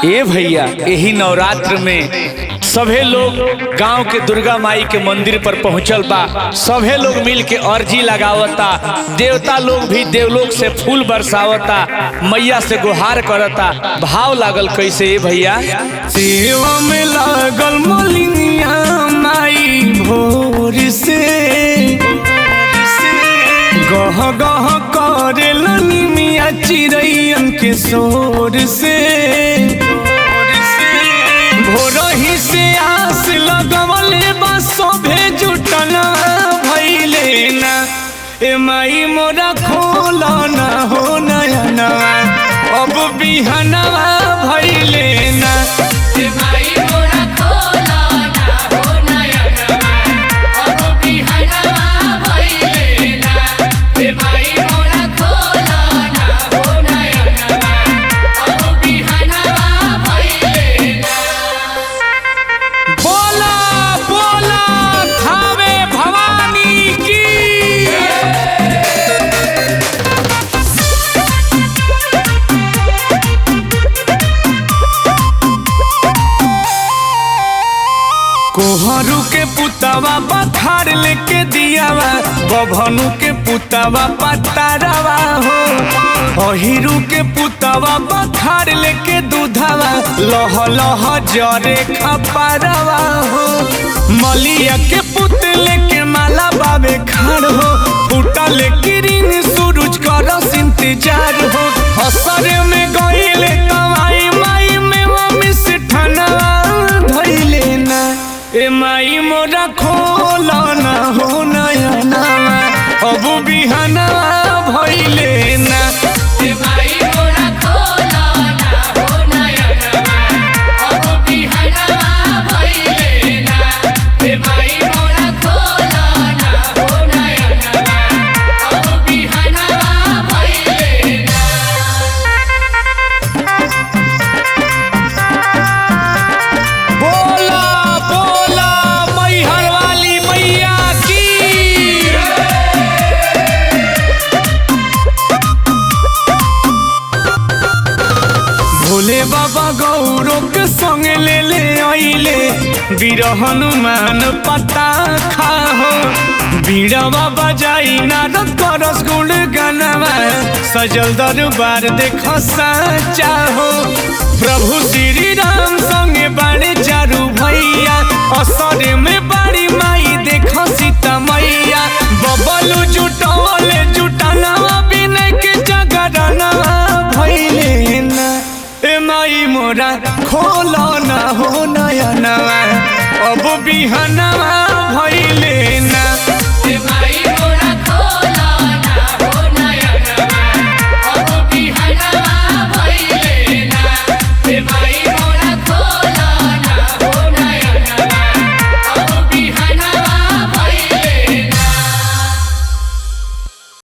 ए भैया यही नवरात्र में सभे लोग गांव के दुर्गा माई के मंदिर पर पहुंचल बा। सभे लोग मिल के अर्जी लगावता, देवता लोग भी देवलोक से फूल बरसावता, मैया से गुहार करता। भाव लागल कैसे ए भैया? सेवा में लागल मलिनिया माई भोर से गह गह करेलनी मिया चिड़ैयन के शोर से भोरही से आस लगवले बा सभे जुटल भइले ना। ए माई मोरा खोला ना हो नयनवा अब बिहनवा भइले ना। ए माई मोरा खोला ना हो नयनवा अब बिहनवा भइले ना। ए माई मोरा खोला ना हो नयनवा अब बिहनवा भइले ना। बोला बोला थावे भवानी की। कोहरू के पुतवा पथार लेके दियावा, बभनु के पुतवा पतारवा हो। अहिरू के पुतवा पथार लेके दूधवा, लह लह जरे खपारवा हो। मलिया के पुतले के माला बाबे खाड़ हो, फूटा लेके रिंग सूरज करस इंतजार हो। असर में गईले कमाई माई में मम्मी से ठनवा धइले ना। ए माई मोरा खोला ना हो नयनवा अब बिहनवा भइले ना। ए माई मोरा खोला ना हो नयनवा अब बिहनवा भइले ना। ए माई मोरा खोला ना हो नयनवा अब बिहनवा भइले ना। बोला बोला मैहर वाली मैया की। भोले बाबा गौरों के संग ले ले आइले, वीर हनुमान पता खाहो। बीड़वा बजाई नारद करस गुण गनवा, सजल दरबार देखो साचा हो। प्रभु श्री राम संगे बाड़े चारू भैया, असरे में बाड़ी माई देखो सीता मैया। बबलू जुटवले जुटनवा बिना के जगरनवा भइले ना। ए माई मोरा खोला ना हो नयनवा अब बिहनवा